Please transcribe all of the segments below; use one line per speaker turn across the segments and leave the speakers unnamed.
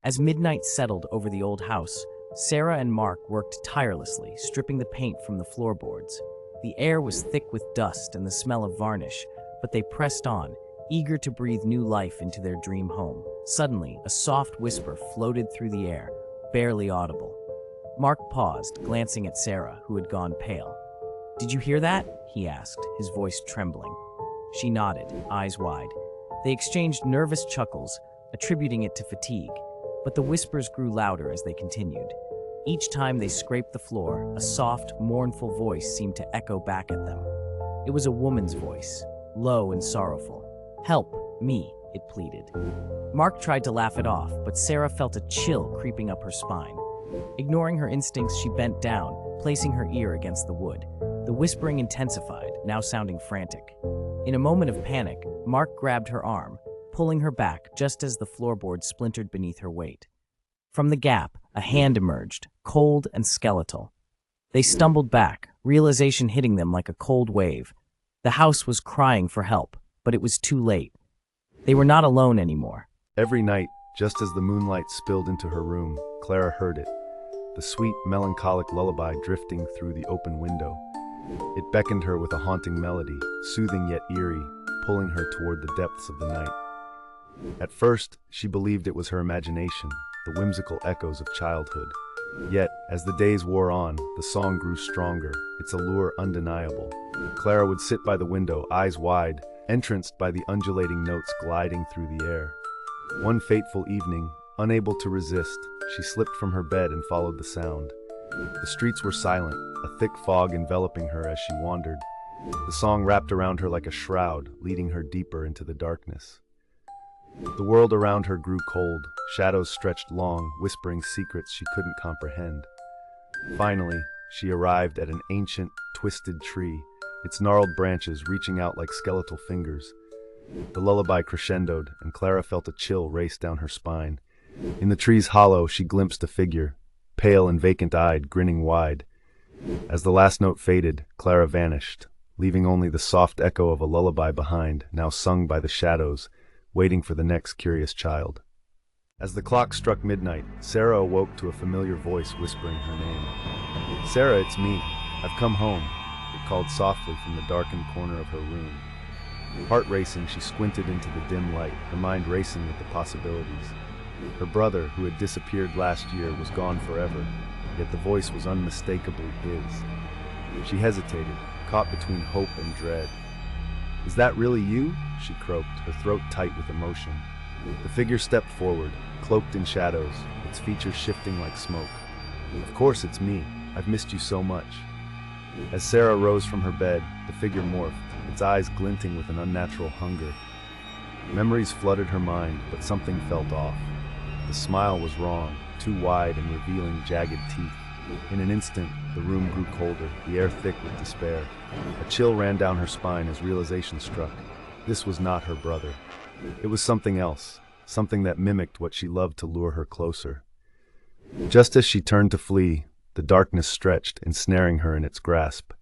As midnight settled over the old house, Sarah and Mark worked tirelessly, stripping the paint from the floorboards. The air was thick with dust and the smell of varnish, but they pressed on, eager to breathe new life into their dream home. Suddenly, a soft whisper floated through the air, barely audible. Mark paused, glancing at Sarah, who had gone pale. "Did you hear that?" he asked, his voice trembling. She nodded, eyes wide. They exchanged nervous chuckles, attributing it to fatigue, but the whispers grew louder as they continued. Each time they scraped the floor, a soft, mournful voice seemed to echo back at them. It was a woman's voice, low and sorrowful. "Help, me," it pleaded. Mark tried to laugh it off, but Sarah felt a chill creeping up her spine. Ignoring her instincts, she bent down, placing her ear against the wood. The whispering intensified, now sounding frantic. In a moment of panic, Mark grabbed her arm, pulling her back just as the floorboard splintered beneath her weight. From the gap, a hand emerged, cold and skeletal. They stumbled back, realization hitting them like a cold wave. The house was crying for help, but it was too late. They were not alone anymore.
Every night, just as the moonlight spilled into her room, Clara heard it, the sweet, melancholic lullaby drifting through the open window. It beckoned her with a haunting melody, soothing yet eerie, pulling her toward the depths of the night. At first, she believed it was her imagination, the whimsical echoes of childhood. Yet, as the days wore on, the song grew stronger, its allure undeniable. Clara would sit by the window, eyes wide, entranced by the undulating notes gliding through the air. One fateful evening, unable to resist, she slipped from her bed and followed the sound. The streets were silent, a thick fog enveloping her as she wandered. The song wrapped around her like a shroud, leading her deeper into the darkness. The world around her grew cold, shadows stretched long, whispering secrets she couldn't comprehend. Finally, she arrived at an ancient, twisted tree, its gnarled branches reaching out like skeletal fingers. The lullaby crescendoed, and Clara felt a chill race down her spine. In the tree's hollow, she glimpsed a figure, pale and vacant-eyed, grinning wide. As the last note faded, Clara vanished, leaving only the soft echo of a lullaby behind, now sung by the shadows, waiting for the next curious child. As the clock struck midnight, Sarah awoke to a familiar voice whispering her name. "Sarah, it's me. I've come home," it called softly from the darkened corner of her room. Heart racing, she squinted into the dim light, her mind racing with the possibilities. Her brother, who had disappeared last year, was gone forever, yet the voice was unmistakably his. She hesitated, caught between hope and dread. "Is that really you?" she croaked, her throat tight with emotion. The figure stepped forward, cloaked in shadows, its features shifting like smoke. "Of course it's me. I've missed you so much." As Sarah rose from her bed, the figure morphed, its eyes glinting with an unnatural hunger. Memories flooded her mind, but something felt off. The smile was wrong, too wide and revealing jagged teeth. In an instant, the room grew colder, the air thick with despair. A chill ran down her spine as realization struck. This was not her brother. It was something else, something that mimicked what she loved to lure her closer. Just as she turned to flee, the darkness stretched, ensnaring her in its grasp.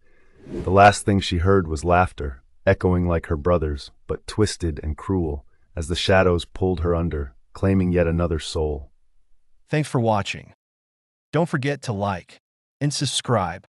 The last thing she heard was laughter, echoing like her brother's, but twisted and cruel, as the shadows pulled her under, claiming yet another soul.
Thanks for watching. Don't forget to like and subscribe.